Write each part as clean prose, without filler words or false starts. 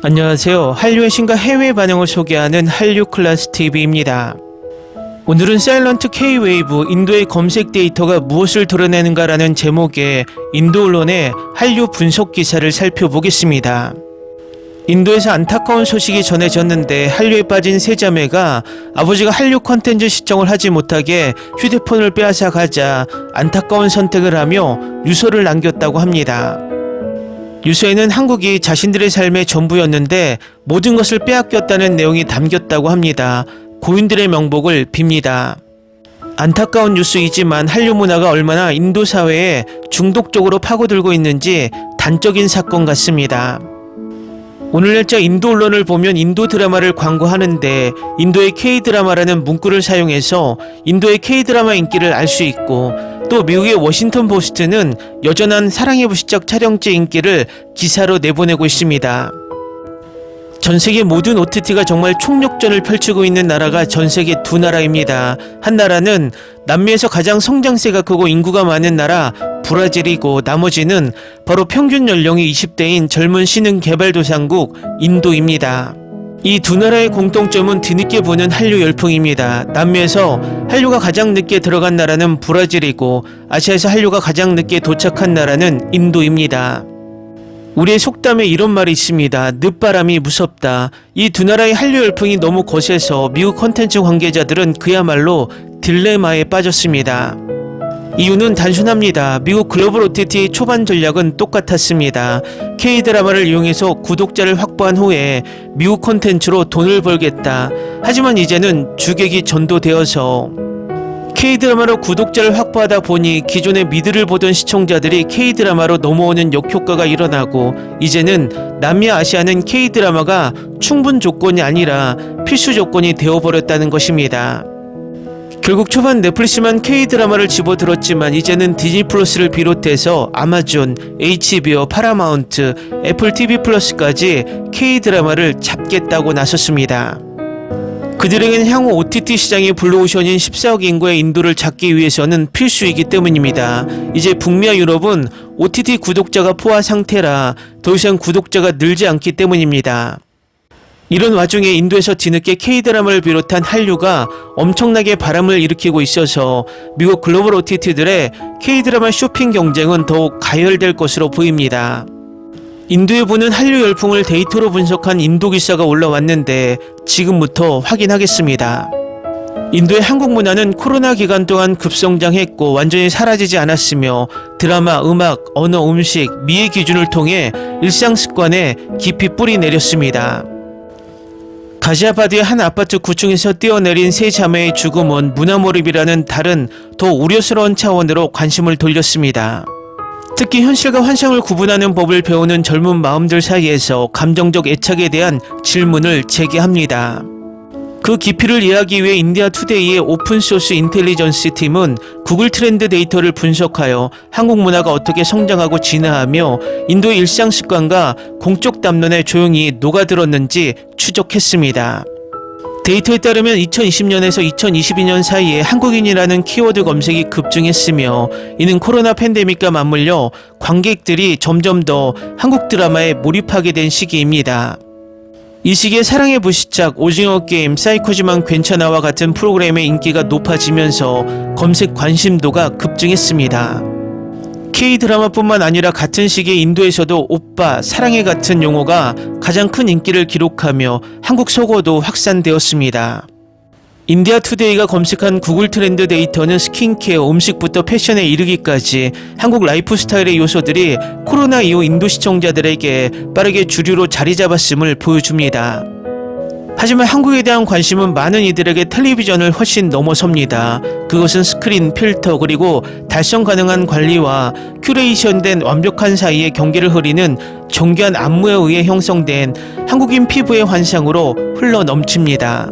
안녕하세요. 한류의 신과 해외 반응을 소개하는 한류 클래스 TV입니다. 오늘은 사일런트 K-웨이브 인도의 검색 데이터가 무엇을 드러내는가라는 제목의 인도 언론의 한류 분석 기사를 살펴보겠습니다. 인도에서 안타까운 소식이 전해졌는데 한류에 빠진 세 자매가 아버지가 한류 콘텐츠 시청을 하지 못하게 휴대폰을 빼앗아 가자 안타까운 선택을 하며 유서를 남겼다고 합니다. 유서에는 한국이 자신들의 삶의 전부였는데 모든 것을 빼앗겼다는 내용이 담겼다고 합니다. 고인들의 명복을 빕니다. 안타까운 뉴스이지만 한류 문화가 얼마나 인도 사회에 중독적으로 파고들고 있는지 단적인 사건 같습니다. 오늘 날짜 인도 언론을 보면 인도 드라마를 광고하는데 인도의 K-드라마라는 문구를 사용해서 인도의 K-드라마 인기를 알 수 있고, 또 미국의 워싱턴 포스트는 여전한 사랑의 불시착 촬영지 인기를 기사로 내보내고 있습니다. 전세계 모든 OTT가 정말 총력전을 펼치고 있는 나라가 전세계 두 나라입니다. 한 나라는 남미에서 가장 성장세가 크고 인구가 많은 나라 브라질이고, 나머지는 바로 평균 연령이 20대인 젊은 신흥개발도상국 인도입니다. 이 두 나라의 공통점은 뒤늦게 보는 한류 열풍입니다. 남미에서 한류가 가장 늦게 들어간 나라는 브라질이고, 아시아에서 한류가 가장 늦게 도착한 나라는 인도입니다. 우리의 속담에 이런 말이 있습니다. 늦바람이 무섭다. 이 두 나라의 한류 열풍이 너무 거세서 미국 콘텐츠 관계자들은 그야말로 딜레마에 빠졌습니다. 이유는 단순합니다. 미국 글로벌 OTT의 초반 전략은 똑같았습니다. K-드라마를 이용해서 구독자를 확보한 후에 미국 콘텐츠로 돈을 벌겠다. 하지만 이제는 주객이 전도되어서 K-드라마로 구독자를 확보하다 보니 기존의 미드를 보던 시청자들이 K-드라마로 넘어오는 역효과가 일어나고, 이제는 남미 아시아는 K-드라마가 충분 조건이 아니라 필수 조건이 되어버렸다는 것입니다. 결국 초반 넷플릭스만 K-드라마를 집어들었지만 이제는 디즈니 플러스를 비롯해서 아마존, HBO, 파라마운트, 애플 TV 플러스까지 K-드라마를 잡겠다고 나섰습니다. 그들에게는 향후 OTT 시장의 블루오션인 14억 인구의 인도를 잡기 위해서는 필수이기 때문입니다. 이제 북미와 유럽은 OTT 구독자가 포화 상태라 더 이상 구독자가 늘지 않기 때문입니다. 이런 와중에 인도에서 뒤늦게 K-드라마를 비롯한 한류가 엄청나게 바람을 일으키고 있어서 미국 글로벌 OTT들의 K-드라마 쇼핑 경쟁은 더욱 가열될 것으로 보입니다. 인도에 부는 한류 열풍을 데이터로 분석한 인도 기사가 올라왔는데 지금부터 확인하겠습니다. 인도의 한국 문화는 코로나 기간 동안 급성장했고 완전히 사라지지 않았으며 드라마, 음악, 언어, 음식, 미의 기준을 통해 일상 습관에 깊이 뿌리 내렸습니다. 가지아바드의 한 아파트 9층에서 뛰어내린 세 자매의 죽음은 문화몰입이라는 다른 더 우려스러운 차원으로 관심을 돌렸습니다. 특히 현실과 환상을 구분하는 법을 배우는 젊은 마음들 사이에서 감정적 애착에 대한 질문을 제기합니다. 그 깊이를 이해하기 위해 인디아 투데이의 오픈소스 인텔리전스 팀은 구글 트렌드 데이터를 분석하여 한국 문화가 어떻게 성장하고 진화하며 인도의 일상 습관과 공적 담론에 조용히 녹아들었는지 추적했습니다. 데이터에 따르면 2020년에서 2022년 사이에 한국인이라는 키워드 검색이 급증했으며, 이는 코로나 팬데믹과 맞물려 관객들이 점점 더 한국 드라마에 몰입하게 된 시기입니다. 이 시기에 사랑의 불시착, 오징어 게임, 사이코지만 괜찮아와 같은 프로그램의 인기가 높아지면서 검색 관심도가 급증했습니다. K-드라마뿐만 아니라 같은 시기에 인도에서도 오빠, 사랑해 같은 용어가 가장 큰 인기를 기록하며 한국 속어도 확산되었습니다. 인디아 투데이가 검색한 구글 트렌드 데이터는 스킨케어, 음식부터 패션에 이르기까지 한국 라이프 스타일의 요소들이 코로나 이후 인도 시청자들에게 빠르게 주류로 자리 잡았음을 보여줍니다. 하지만 한국에 대한 관심은 많은 이들에게 텔레비전을 훨씬 넘어섭니다. 그것은 스크린, 필터, 그리고 달성 가능한 관리와 큐레이션된 완벽한 사이에 경계를 흐리는 정교한 안무에 의해 형성된 한국인 피부의 환상으로 흘러 넘칩니다.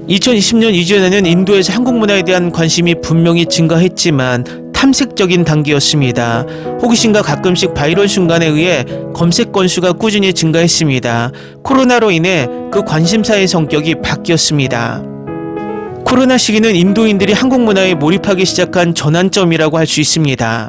2020년 이전에는 인도에서 한국 문화에 대한 관심이 분명히 증가했지만 탐색적인 단계였습니다. 호기심과 가끔씩 바이럴 순간에 의해 검색 건수가 꾸준히 증가했습니다. 코로나로 인해 그 관심사의 성격이 바뀌었습니다. 코로나 시기는 인도인들이 한국 문화에 몰입하기 시작한 전환점이라고 할 수 있습니다.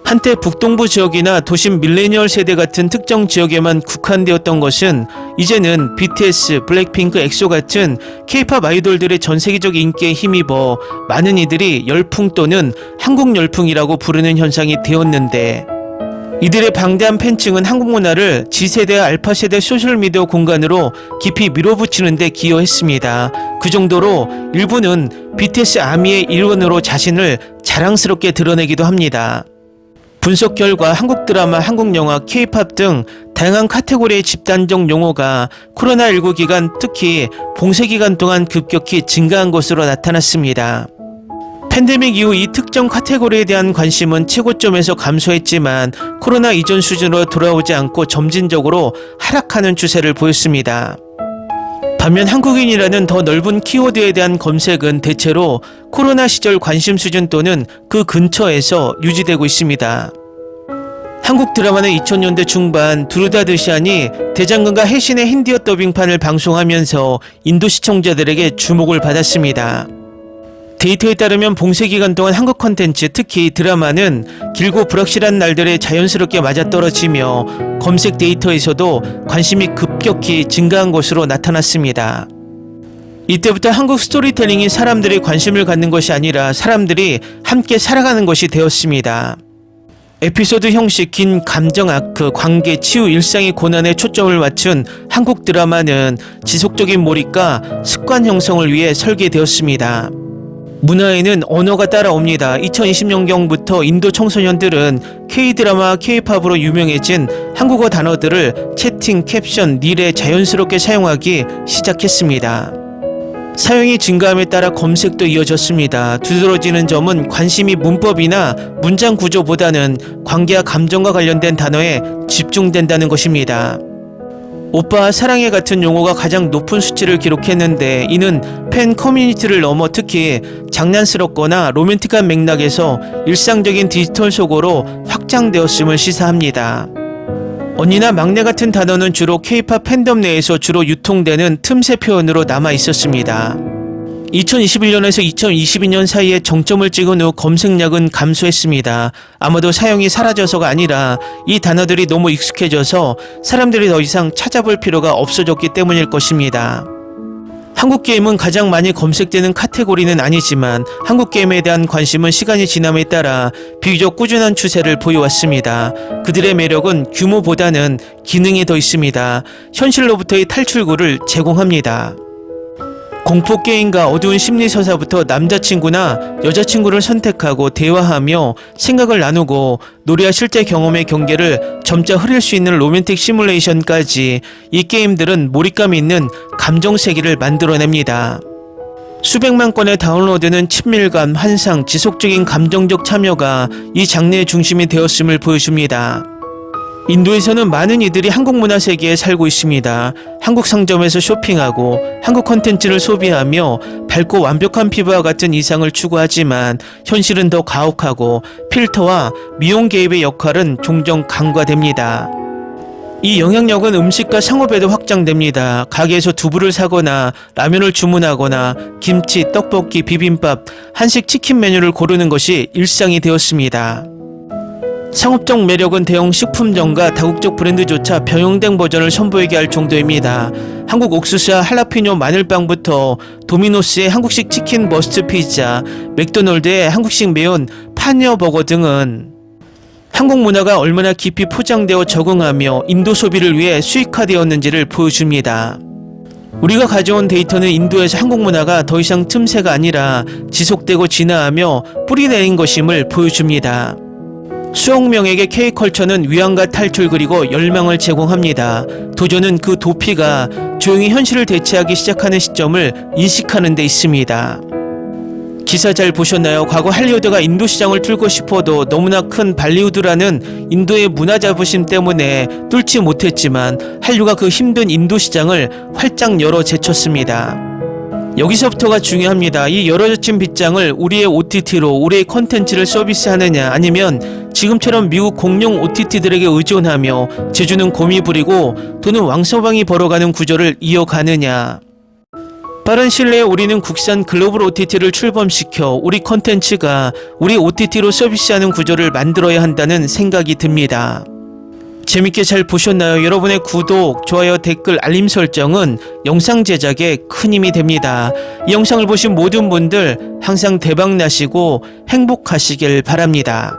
한때 북동부 지역이나 도심 밀레니얼 세대 같은 특정 지역에만 국한되었던 것은 이제는 BTS, 블랙핑크, 엑소 같은 K-팝 아이돌들의 전 세계적 인기에 힘입어 많은 이들이 열풍 또는 한국 열풍이라고 부르는 현상이 되었는데, 이들의 방대한 팬층은 한국 문화를 G세대와 알파세대 소셜미디어 공간으로 깊이 밀어붙이는 데 기여했습니다. 그 정도로 일부는 BTS 아미의 일원으로 자신을 자랑스럽게 드러내기도 합니다. 분석 결과 한국 드라마, 한국 영화, K-팝 등 다양한 카테고리의 집단적 용어가 코로나19 기간, 특히 봉쇄 기간 동안 급격히 증가한 것으로 나타났습니다. 팬데믹 이후 이 특정 카테고리에 대한 관심은 최고점에서 감소했지만 코로나 이전 수준으로 돌아오지 않고 점진적으로 하락하는 추세를 보였습니다. 반면 한국인이라는 더 넓은 키워드에 대한 검색은 대체로 코로나 시절 관심 수준 또는 그 근처에서 유지되고 있습니다. 한국 드라마는 2000년대 중반 두루다 드시안이 대장금과 해신의 힌디어 더빙판을 방송하면서 인도 시청자들에게 주목을 받았습니다. 데이터에 따르면 봉쇄 기간 동안 한국 콘텐츠, 특히 드라마는 길고 불확실한 날들에 자연스럽게 맞아떨어지며 검색 데이터에서도 관심이 급격히 증가한 것으로 나타났습니다. 이때부터 한국 스토리텔링이 사람들이 관심을 갖는 것이 아니라 사람들이 함께 살아가는 것이 되었습니다. 에피소드 형식, 긴 감정 아크, 관계, 치유, 일상의 고난에 초점을 맞춘 한국 드라마는 지속적인 몰입과 습관 형성을 위해 설계되었습니다. 문화에는 언어가 따라옵니다. 2020년경부터 인도 청소년들은 K-드라마, K-팝으로 유명해진 한국어 단어들을 채팅, 캡션, 릴에 자연스럽게 사용하기 시작했습니다. 사용이 증가함에 따라 검색도 이어졌습니다. 두드러지는 점은 관심이 문법이나 문장 구조보다는 관계와 감정과 관련된 단어에 집중된다는 것입니다. 오빠, 사랑해 같은 용어가 가장 높은 수치를 기록했는데, 이는 팬 커뮤니티를 넘어 특히 장난스럽거나 로맨틱한 맥락에서 일상적인 디지털 속어로 확장되었음을 시사합니다. 언니나 막내 같은 단어는 주로 K-팝 팬덤 내에서 주로 유통되는 틈새 표현으로 남아 있었습니다. 2021년에서 2022년 사이에 정점을 찍은 후 검색량은 감소했습니다. 아마도 사용이 사라져서가 아니라 이 단어들이 너무 익숙해져서 사람들이 더 이상 찾아볼 필요가 없어졌기 때문일 것입니다. 한국 게임은 가장 많이 검색되는 카테고리는 아니지만 한국 게임에 대한 관심은 시간이 지남에 따라 비교적 꾸준한 추세를 보여왔습니다. 그들의 매력은 규모보다는 기능이 더 있습니다. 현실로부터의 탈출구를 제공합니다. 공포게임과 어두운 심리서사부터 남자친구나 여자친구를 선택하고 대화하며 생각을 나누고 노래와 실제 경험의 경계를 점차 흐릴 수 있는 로맨틱 시뮬레이션까지, 이 게임들은 몰입감 있는 감정세계를 만들어냅니다. 수백만 건의 다운로드는 친밀감, 환상, 지속적인 감정적 참여가 이 장르의 중심이 되었음을 보여줍니다. 인도에서는 많은 이들이 한국 문화 세계에 살고 있습니다. 한국 상점에서 쇼핑하고 한국 콘텐츠를 소비하며 밝고 완벽한 피부와 같은 이상을 추구하지만 현실은 더 가혹하고 필터와 미용 개입의 역할은 종종 간과됩니다. 이 영향력은 음식과 상업에도 확장됩니다. 가게에서 두부를 사거나 라면을 주문하거나 김치, 떡볶이, 비빔밥, 한식 치킨 메뉴를 고르는 것이 일상이 되었습니다. 상업적 매력은 대형 식품점과 다국적 브랜드조차 변형된 버전을 선보이게 할 정도입니다. 한국 옥수수와 할라피뇨 마늘빵부터 도미노스의 한국식 치킨 머스트 피자, 맥도널드의 한국식 매운 파니어 버거 등은 한국 문화가 얼마나 깊이 포장되어 적응하며 인도 소비를 위해 수익화되었는지를 보여줍니다. 우리가 가져온 데이터는 인도에서 한국 문화가 더 이상 틈새가 아니라 지속되고 진화하며 뿌리내린 것임을 보여줍니다. 수억 명에게 K컬처는 위안과 탈출 그리고 열망을 제공합니다. 도전은 그 도피가 조용히 현실을 대체하기 시작하는 시점을 인식하는 데 있습니다. 기사 잘 보셨나요? 과거 할리우드가 인도 시장을 뚫고 싶어도 너무나 큰 발리우드라는 인도의 문화 자부심 때문에 뚫지 못했지만 한류가 그 힘든 인도 시장을 활짝 열어 제쳤습니다. 여기서부터가 중요합니다. 이 열어젖힌 빗장을 우리의 OTT로 우리의 콘텐츠를 서비스하느냐, 아니면 지금처럼 미국 공룡 OTT들에게 의존하며 제주는 곰이 부리고 돈은 왕서방이 벌어가는 구조를 이어가느냐. 빠른 시일 내에 우리는 국산 글로벌 OTT를 출범시켜 우리 컨텐츠가 우리 OTT로 서비스하는 구조를 만들어야 한다는 생각이 듭니다. 재밌게 잘 보셨나요? 여러분의 구독, 좋아요, 댓글, 알림 설정은 영상 제작에 큰 힘이 됩니다. 이 영상을 보신 모든 분들 항상 대박 나시고 행복하시길 바랍니다.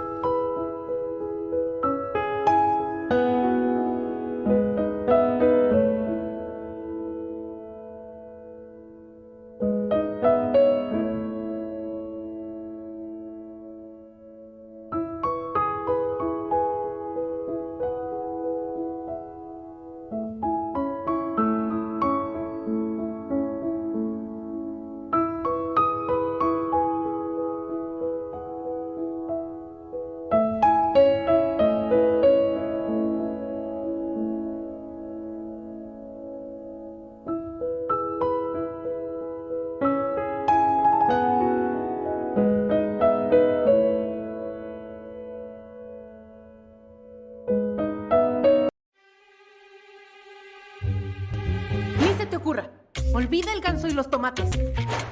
Ni se te ocurra. Olvida el ganso y los tomates.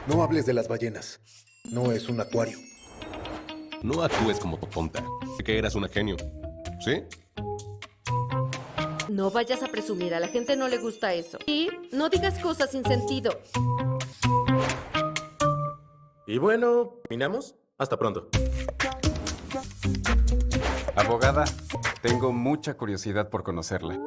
No hables de las ballenas. No es un acuario. No actúes como tonta. Que eras una genio. ¿Sí? No vayas a presumir, a la gente no le gusta eso. Y no digas cosas sin sentido. Y bueno, ¿terminamos? Hasta pronto. Abogada, tengo mucha curiosidad por conocerla.